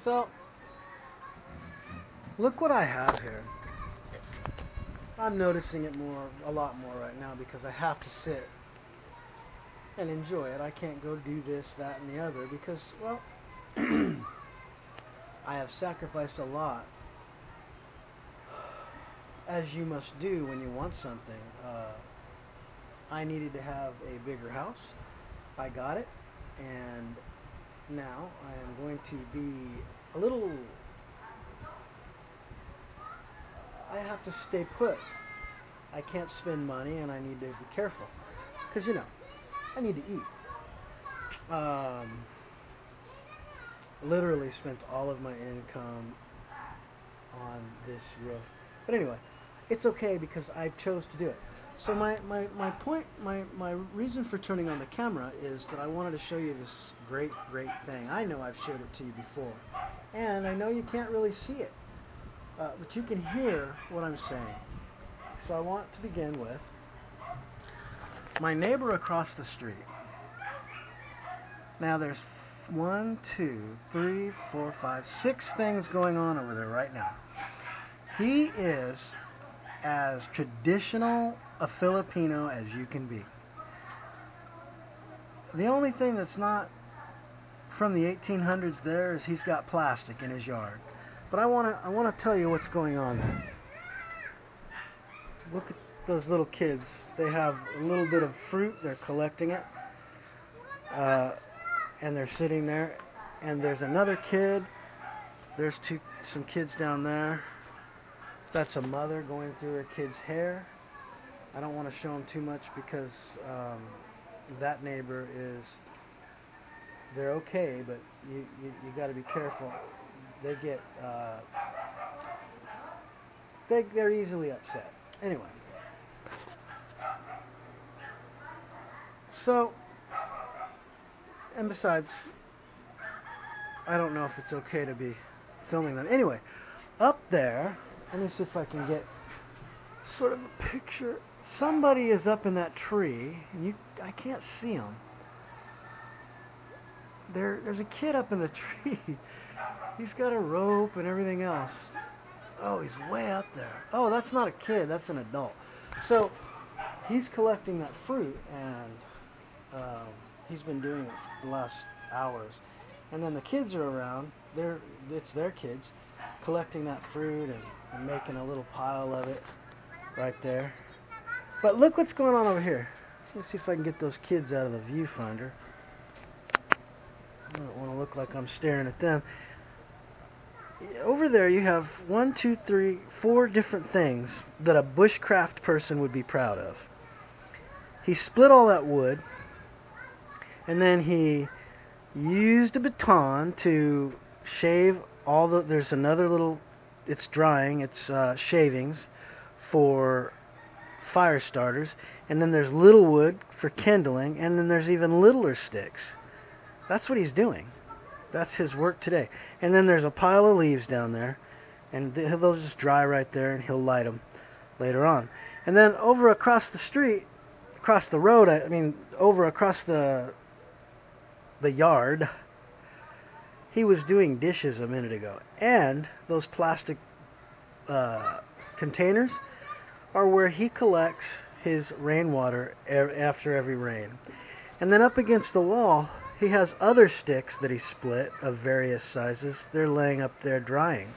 So, look what I have here. I'm noticing it a lot more right now because I have to sit and enjoy it. I can't go do this, that, and the other because, well, I have sacrificed a lot, as you must do when you want something. I needed to have a bigger house. I got it, and now I am going to be a little. I have to stay put. I can't spend money, and I need to be careful because I need to eat. Literally spent all of my income on this roof, but anyway, it's okay because I chose to do it. So my point, my reason for turning on the camera is that I wanted to show you this great thing. I know I've showed it to you before, and I know you can't really see it, but you can hear what I'm saying. So I want to begin with my neighbor across the street. Now there's 1, 2, 3, 4, 5, 6 things going on over there right now. He is as traditional a Filipino as you can be. The only thing that's not from the 1800s there is he's got plastic in his yard. But I want to tell you what's going on there. Look at those little kids. They have a little bit of fruit. They're collecting it. And they're sitting there. And there's another kid. There's some kids down there. That's a mother going through her kid's hair. I don't want to show them too much because that neighbor they're okay, but you got to be careful. They get, they're easily upset. Anyway. So, and besides, I don't know if it's okay to be filming them. Anyway, up there, let me see if I can get sort of a picture. Somebody is up in that tree, and I can't see him. There's a kid up in the tree. He's got a rope and everything else. Oh, he's way up there. Oh, that's not a kid, that's an adult. So, he's collecting that fruit, and he's been doing it for the last hours. And then the kids are around. It's their kids collecting that fruit and making a little pile of it right there. But look what's going on over here. Let's see if I can get those kids out of the viewfinder. I don't want to look like I'm staring at them. Over there you have 1, 2, 3, 4 different things that a bushcraft person would be proud of. He split all that wood, and then he used a baton to shave there's another little, it's drying, it's shavings for fire starters, and then there's little wood for kindling, and then there's even littler sticks. That's what he's doing. That's his work today. And then there's a pile of leaves down there, and they'll just dry right there, and he'll light them later on. And then over across the street, across the road, over across the yard, he was doing dishes a minute ago. And those plastic containers are where he collects his rainwater after every rain. And then up against the wall, he has other sticks that he split of various sizes. They're laying up there drying.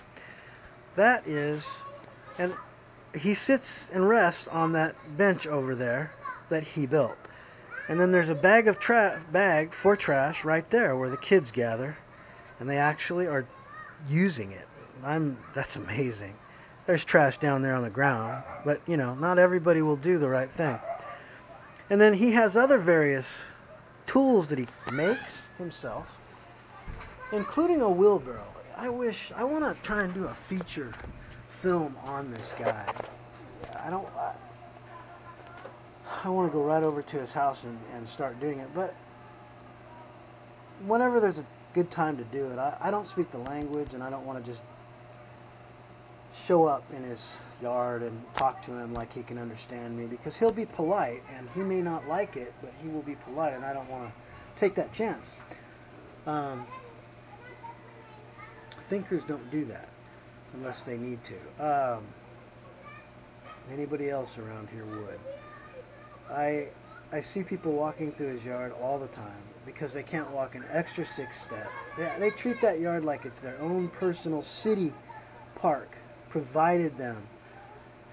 That is, and he sits and rests on that bench over there that he built. And then there's a bag for trash right there where the kids gather, and they actually are using it. That's amazing. There's trash down there on the ground, but not everybody will do the right thing. And then he has other various tools that he makes himself, including a wheelbarrow. I want to try and do a feature film on this guy. I want to go right over to his house and start doing it, but whenever there's a good time to do it, I don't speak the language, and I don't want to just show up in his yard and talk to him like he can understand me, because he'll be polite, and he may not like it, but he will be polite, and I don't want to take that chance. thinkers don't do that unless they need to. Anybody else around here would. I see people walking through his yard all the time because they can't walk an extra 6 step. They treat that yard like it's their own personal city park provided them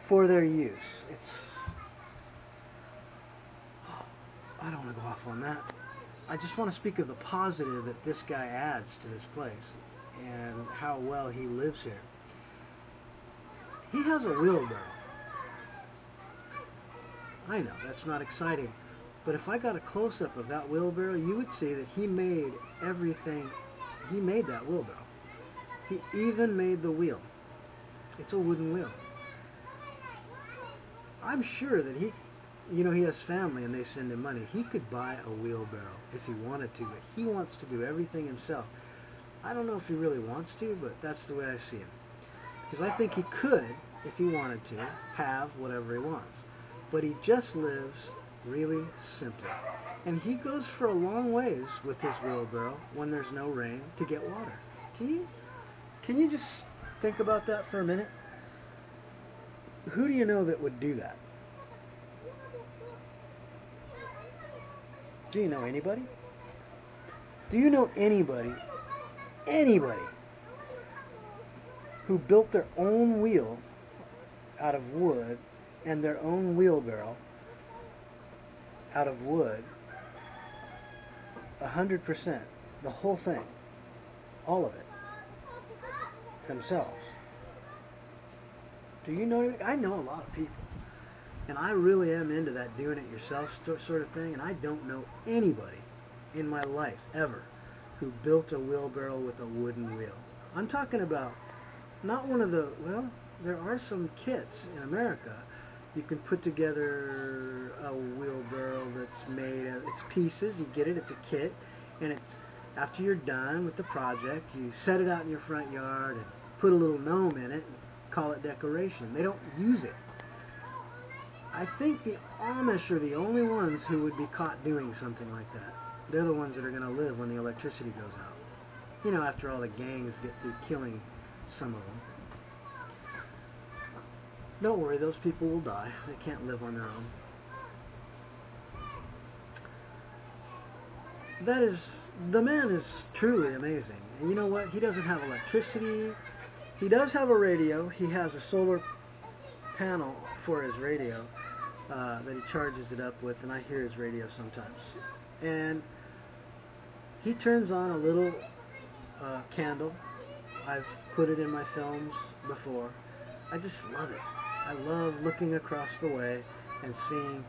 for their use. I don't want to go off on that. I just want to speak of the positive that this guy adds to this place and how well he lives here. He has a wheelbarrow. I know, that's not exciting. But if I got a close-up of that wheelbarrow, you would see that he made everything. He made that wheelbarrow. He even made the wheel. It's a wooden wheel. I'm sure that he has family and they send him money. He could buy a wheelbarrow if he wanted to, but he wants to do everything himself. I don't know if he really wants to, but that's the way I see him. Because I think he could, if he wanted to, have whatever he wants. But he just lives really simply. And he goes for a long ways with his wheelbarrow when there's no rain to get water. Can you just think about that for a minute? Who do you know that would do that? Do you know anybody? Do you know anybody who built their own wheel out of wood and their own wheelbarrow out of wood, 100%, the whole thing, all of it, themselves? Do you know? I know a lot of people, and I really am into that doing-it-yourself sort of thing, and I don't know anybody in my life ever who built a wheelbarrow with a wooden wheel. I'm talking about not one of the, well, there are some kits in America. You can put together a wheelbarrow that's made of, it's pieces, you get it, it's a kit, and it's, after you're done with the project, you set it out in your front yard and put a little gnome in it and call it decoration. They don't use it. I think the Amish are the only ones who would be caught doing something like that. They're the ones that are going to live when the electricity goes out. You know, after all the gangs get through killing some of them. Don't worry, those people will die. They can't live on their own. The man is truly amazing. And you know what? He doesn't have electricity. He does have a radio. He has a solar panel for his radio that he charges it up with, and I hear his radio sometimes. And he turns on a little candle. I've put it in my films before. I just love it. I love looking across the way and seeing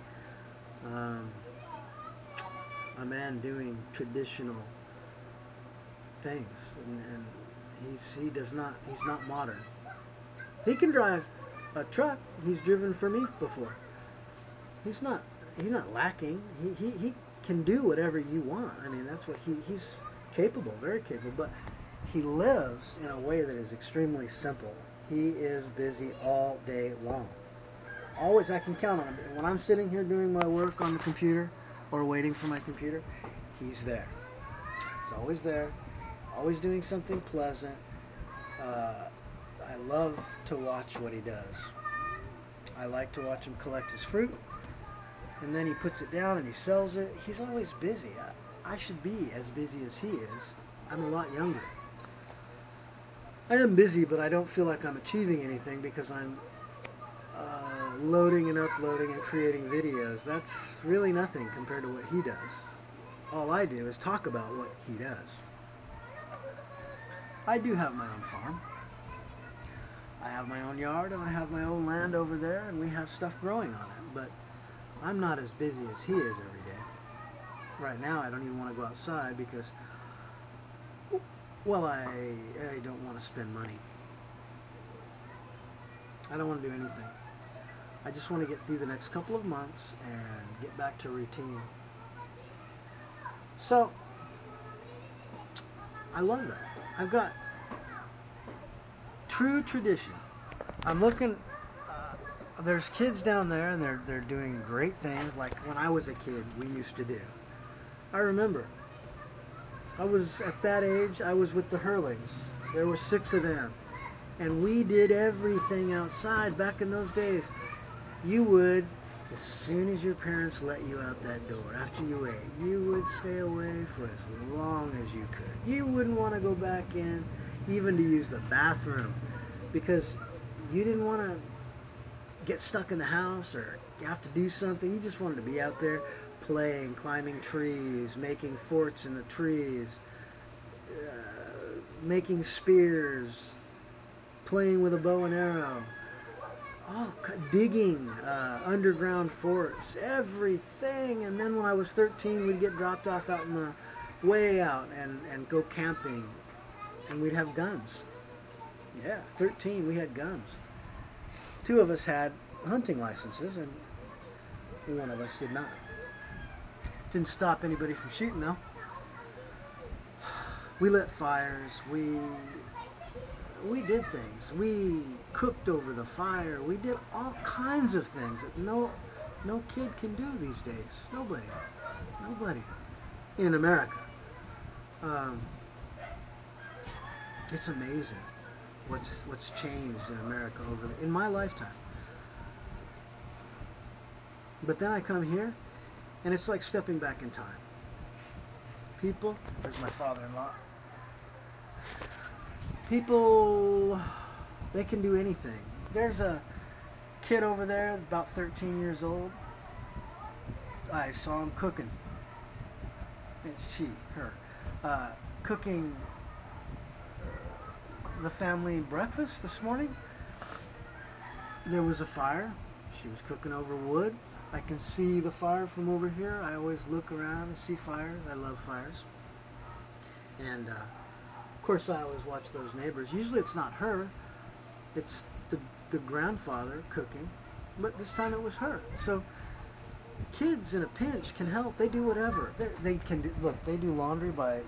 a man doing traditional things, and he's not modern. He can drive a truck. He's driven for me before. He's not lacking. He can do whatever you want. I mean, that's what he's capable, very capable, but he lives in a way that is extremely simple. He is busy all day long. Always, I can count on him. When I'm sitting here doing my work on the computer or waiting for my computer, he's there. He's always there, always doing something pleasant. I love to watch what he does. I like to watch him collect his fruit, and then he puts it down and he sells it. He's always busy. I should be as busy as he is. I'm a lot younger. I am busy, but I don't feel like I'm achieving anything because I'm loading and uploading and creating videos. That's really nothing compared to what he does. All I do is talk about what he does. I do have my own farm. I have my own yard, and I have my own land over there, and we have stuff growing on it, but I'm not as busy as he is every day. Right now, I don't even want to go outside because, well, I don't want to spend money. I don't want to do anything. I just want to get through the next couple of months and get back to routine. So, I love that. I've got true tradition. I'm looking, there's kids down there and they're doing great things like when I was a kid we used to do. I remember, I was at that age, I was with the Hurlings There were 6 of them. And we did everything outside. Back in those days, you would, as soon as your parents let you out that door, after you ate, you would stay away for as long as you could. You wouldn't want to go back in, even to use the bathroom, because you didn't want to get stuck in the house or you have to do something. You just wanted to be out there playing, climbing trees, making forts in the trees, making spears, playing with a bow and arrow, digging underground forts, everything. And then when I was 13, we'd get dropped off out in the way out and go camping, and we'd have guns. Yeah, 13, we had guns. 2 of us had hunting licenses, and 1 of us did not. Didn't stop anybody from shooting, though. We lit fires. We did things. We cooked over the fire. We did all kinds of things that no kid can do these days. Nobody in America. It's amazing what's changed in America in my lifetime. But then I come here, and it's like stepping back in time. People, there's my father-in-law. People, they can do anything. There's a kid over there, about 13 years old. I saw him cooking. It's her. Cooking the family breakfast this morning. There was a fire. She was cooking over wood. I can see the fire from over here. I always look around and see fires. I love fires. And of course I always watch those neighbors. Usually it's not her. It's the grandfather cooking. But this time it was her. So kids in a pinch can help. They do whatever. They can do. Look, they do laundry by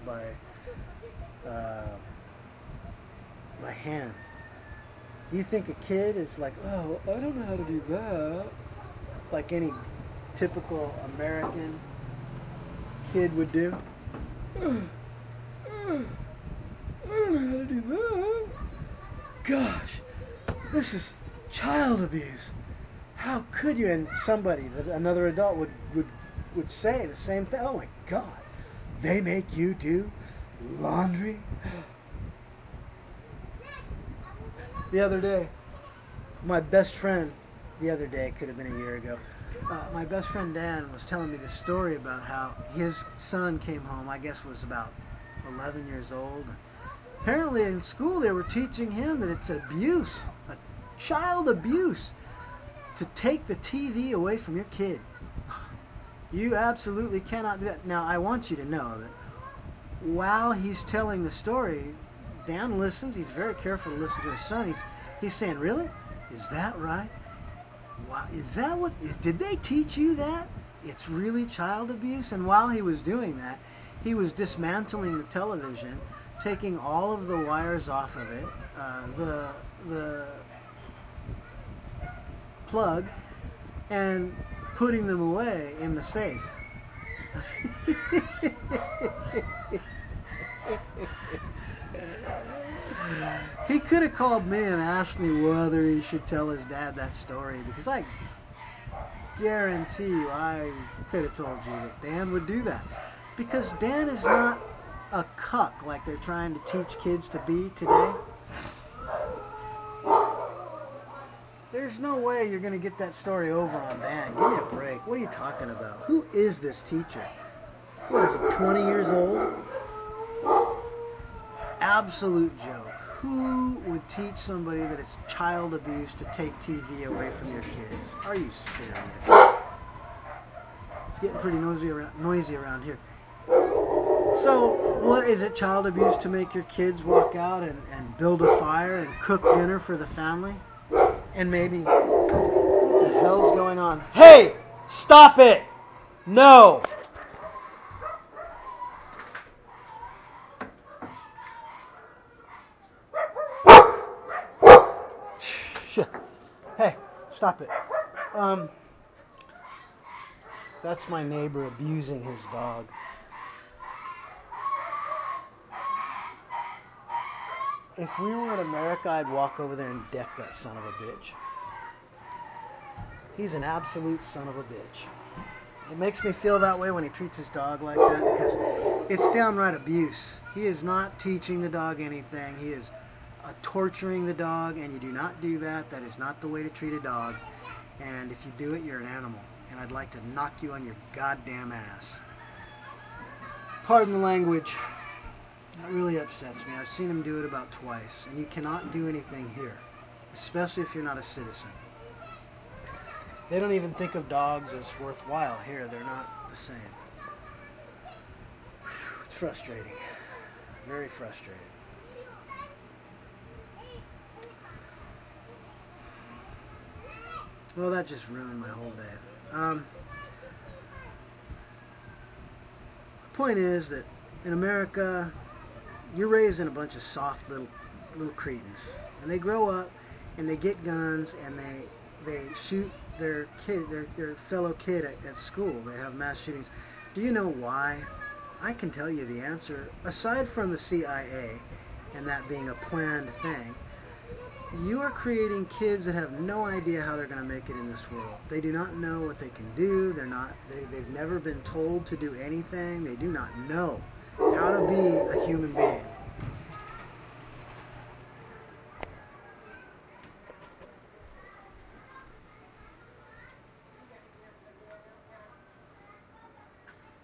hand. You think a kid is like, oh, I don't know how to do that, like any typical American kid would do? I don't know how to do that. Gosh, this is child abuse. How could you? And another adult would say the same thing. Oh my God, they make you do laundry? The other day, my best friend, could have been a year ago, my best friend Dan was telling me this story about how his son came home, I guess was about 11 years old. Apparently in school they were teaching him that it's abuse, a child abuse, to take the TV away from your kid. You absolutely cannot do that. Now I want you to know that while he's telling the story, Dan listens. He's very careful to listen to his son. He's saying, really? Is that right? Wow, is that what? Did they teach you that? It's really child abuse? And while he was doing that, he was dismantling the television, taking all of the wires off of it, the plug, and putting them away in the safe. He could have called me and asked me whether he should tell his dad that story, because I guarantee you I could have told you that Dan would do that. Because Dan is not a cuck like they're trying to teach kids to be today. There's no way you're going to get that story over on Dan. Give me a break. What are you talking about? Who is this teacher? What is he, 20 years old? Absolute joke. Who would teach somebody that it's child abuse to take TV away from your kids? Are you serious? It's getting pretty noisy around here. So, what is it, child abuse to make your kids walk out and build a fire and cook dinner for the family? And maybe, what the hell's going on? Hey! Stop it! No! Hey, stop it. That's my neighbor abusing his dog. if we were in America, I'd walk over there and deck that son of a bitch. He's an absolute son of a bitch. It makes me feel that way when he treats his dog like that, because it's downright abuse. He is not teaching the dog anything. He is torturing the dog, and you do not do that. That is not the way to treat a dog. And if you do it, you're an animal. And I'd like to knock you on your goddamn ass. Pardon the language. That really upsets me. I've seen him do it about twice. And you cannot do anything here, especially if you're not a citizen. They don't even think of dogs as worthwhile here. They're not the same. It's frustrating. Very frustrating. Well, that just ruined my whole day. The point is that in America, you're raising a bunch of soft little cretins, and they grow up and they get guns and they shoot their kid, their fellow kid at school. They have mass shootings. Do you know why? I can tell you the answer. Aside from the CIA and that being a planned thing, you are creating kids that have no idea how they're going to make it in this world. They do not know what they can do. They've never been told to do anything. They do not know how to be a human being.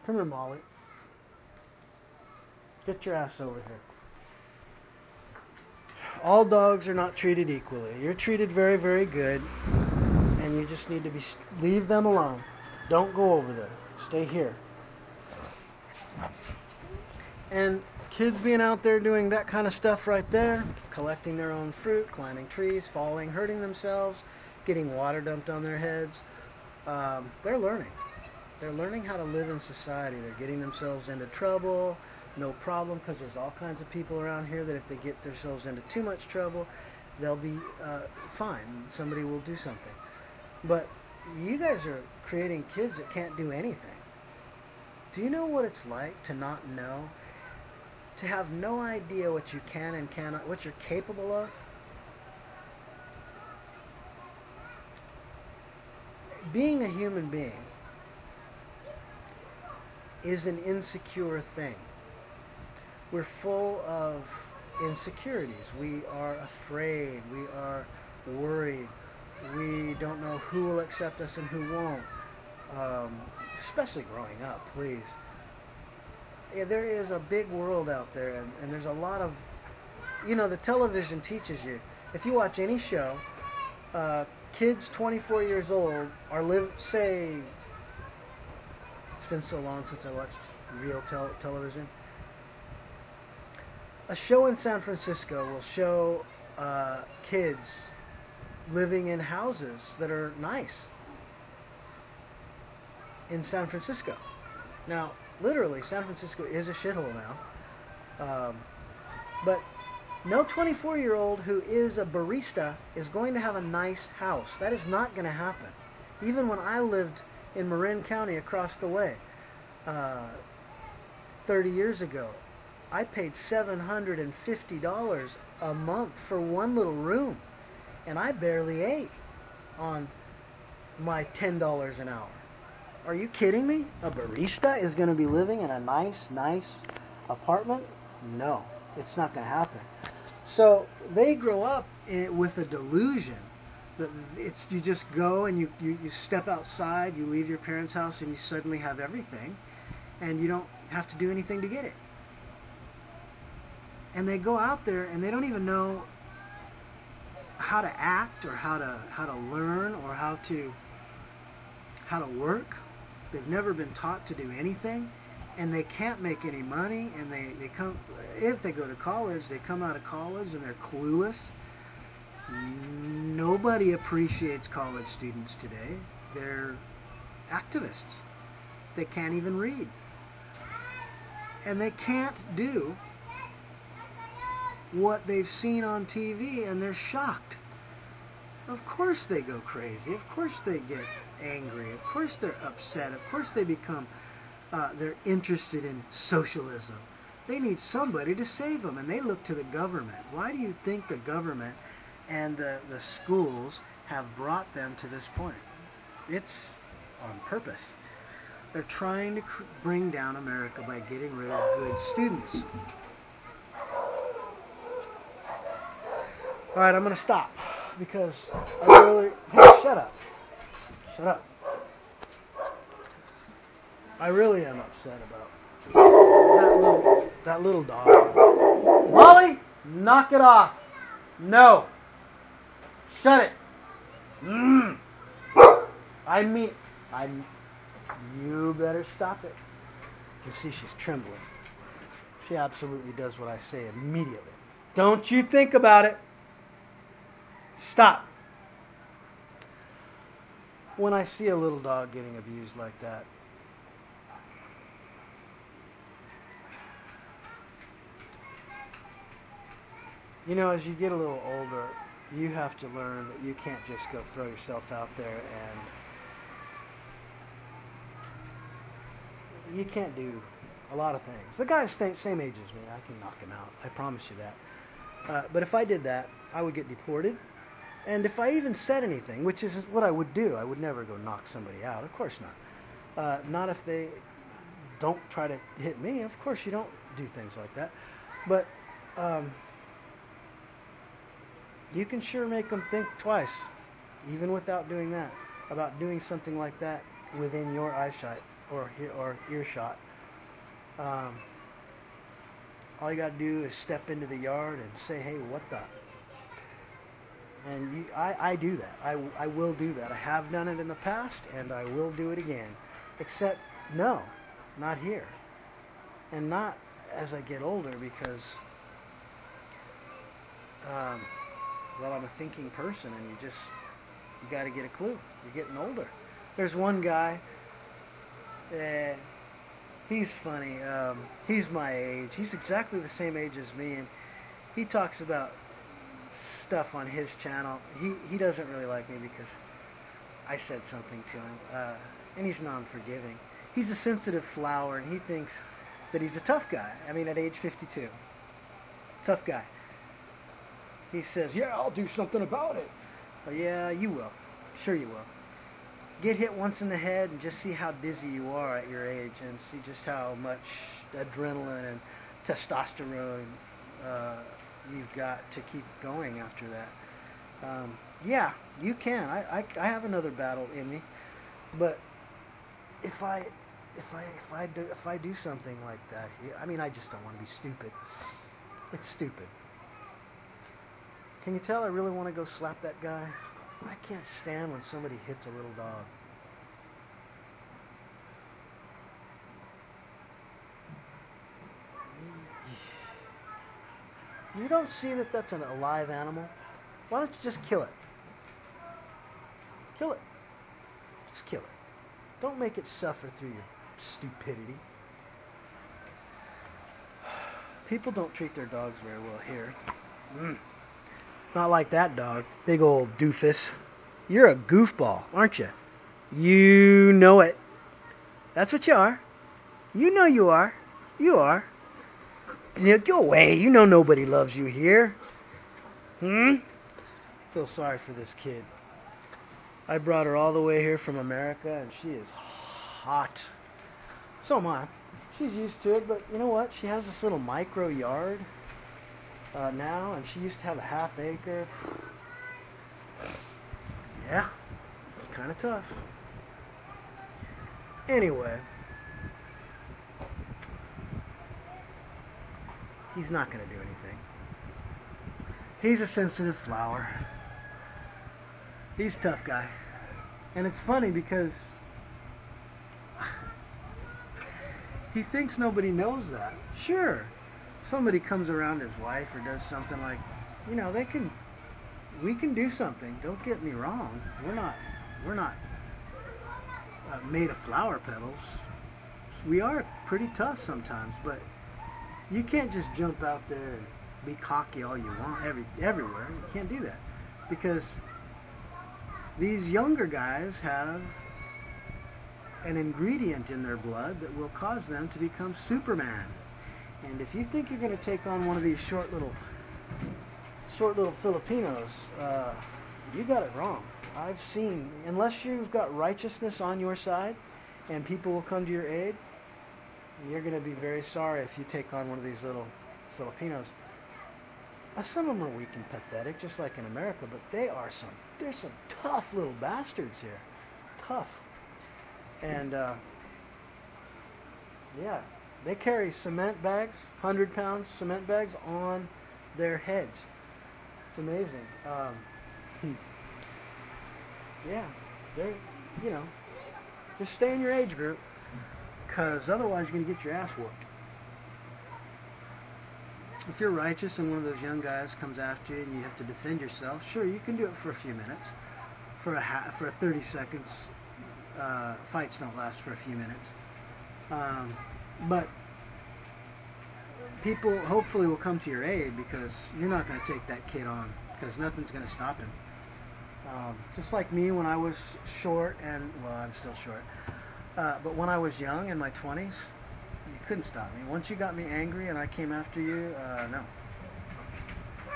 Come here, Molly. Get your ass over here. All dogs are not treated equally. You're treated very, very good, and you just need to leave them alone. Don't go over there. Stay here. And kids being out there doing that kind of stuff right there, collecting their own fruit, climbing trees, falling, hurting themselves, getting water dumped on their heads, they're learning. They're learning how to live in society. They're getting themselves into trouble. No problem, because there's all kinds of people around here that if they get themselves into too much trouble, they'll be fine. Somebody will do something. But you guys are creating kids that can't do anything. Do you know what it's like to not know? To have no idea what you can and cannot, what you're capable of? Being a human being is an insecure thing. We're full of insecurities. We are afraid. We are worried. We don't know who will accept us and who won't. Especially growing up, please. Yeah, there is a big world out there, and there's a lot of, the television teaches you. If you watch any show, kids 24 years old say, it's been so long since I watched real television. A show in San Francisco will show kids living in houses that are nice in San Francisco. Now, literally, San Francisco is a shithole now. But no 24-year-old who is a barista is going to have a nice house. That is not going to happen. Even when I lived in Marin County across the way 30 years ago, I paid $750 a month for one little room, and I barely ate on my $10 an hour. Are you kidding me? A barista is going to be living in a nice apartment? No, it's not going to happen. So they grow up with a delusion that you just go and you step outside, you leave your parents' house, and you suddenly have everything, and you don't have to do anything to get it. And they go out there and they don't even know how to act or how to learn or how to work. They've never been taught to do anything, and they can't make any money. And they come, if they go to college, they come out of college and they're clueless. Nobody appreciates college students today. They're activists. They can't even read, and they can't do what they've seen on TV, and they're shocked. Of course they go crazy. Of course they get angry. Of course they're upset. Of course they become, they're interested in socialism. They need somebody to save them, and they look to the government. Why do you think the government and the schools have brought them to this point? It's on purpose. They're trying to bring down America by getting rid of good students. All right, I'm going to stop because I really... Hey, shut up. Shut up. I really am upset about that little dog. Molly, knock it off. No. Shut it. You better stop it. You see, she's trembling. She absolutely does what I say immediately. Don't you think about it. Stop. When I see a little dog getting abused like that, you know, as you get a little older, you have to learn that you can't just go throw yourself out there and you can't do a lot of things. The guy's same age as me. I can knock him out. I promise you that. But if I did that, I would get deported. And if I even said anything, which is what I would do, I would never go knock somebody out. Of course not. Not if they don't try to hit me. Of course you don't do things like that. But you can sure make them think twice, even without doing that, about doing something like that within your eyesight or earshot. All you got to do is step into the yard and say, hey, what the? And I do that. I will do that. I have done it in the past, and I will do it again. Except, no, not here. And not as I get older, because, well, I'm a thinking person, and you got to get a clue. You're getting older. There's one guy, he's funny. He's my age. He's exactly the same age as me, and he talks about stuff on his channel. He doesn't really like me because I said something to him, and he's non-forgiving. He's a sensitive flower, and he thinks that he's a tough guy. I mean, at age 52, tough guy. He says, yeah, I'll do something about it. Well, yeah, you will. Sure you will. Get hit once in the head and just see how dizzy you are at your age, and see just how much adrenaline and testosterone you've got to keep going after that. Yeah, you can. I have another battle in me, but if I do something like that here, I mean, I just don't want to be stupid. It's stupid. Can you tell I really want to go slap that guy? I can't stand when somebody hits a little dog. You don't see that that's an alive animal? Why don't you just kill it? Kill it. Just kill it. Don't make it suffer through your stupidity. People don't treat their dogs very well here. Not like that dog. Big old doofus. You're a goofball, aren't you? You know it. That's what you are. You know you are. You are. Go away. You know nobody loves you here. Feel sorry for this kid. I brought her all the way here from America, and she is hot. So am I. She's used to it, but you know what? She has this little micro yard now, and she used to have a half acre. Yeah, it's kind of tough. Anyway, he's not going to do anything. He's a sensitive flower. He's a tough guy. And it's funny because he thinks nobody knows that. Sure, somebody comes around his wife or does something like, you know, we can do something. Don't get me wrong. We're not made of flower petals. We are pretty tough sometimes, but you can't just jump out there and be cocky all you want everywhere. You can't do that, because these younger guys have an ingredient in their blood that will cause them to become Superman. And if you think you're going to take on one of these short little Filipinos, you got it wrong. I've seen, unless you've got righteousness on your side and people will come to your aid, you're going to be very sorry if you take on one of these little Filipinos. Some of them are weak and pathetic, just like in America, but there's some tough little bastards here. Tough. And, yeah, they carry cement bags, 100-pound cement bags on their heads. It's amazing. Yeah, they're, you know, just stay in your age group, because otherwise you're going to get your ass whooped. If you're righteous and one of those young guys comes after you and you have to defend yourself, sure, you can do it for a few minutes. For 30 seconds, fights don't last for a few minutes. But people hopefully will come to your aid, because you're not going to take that kid on, because nothing's going to stop him. Just like me when I was short, and, well, I'm still short, but when I was young, in my 20s, you couldn't stop me. Once you got me angry and I came after you, no.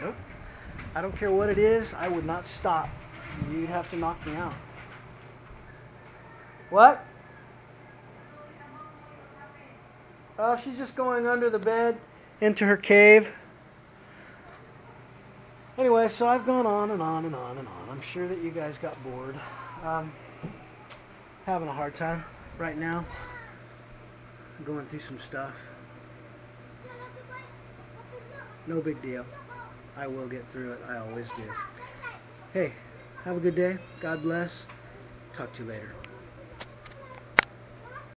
Nope. I don't care what it is, I would not stop. You'd have to knock me out. What? Oh, she's just going under the bed into her cave. Anyway, so I've gone on and on and on and on. I'm sure that you guys got bored. Having a hard time right now. Going through some stuff. No big deal. I will get through it. I always do. Hey, have a good day. God bless. Talk to you later.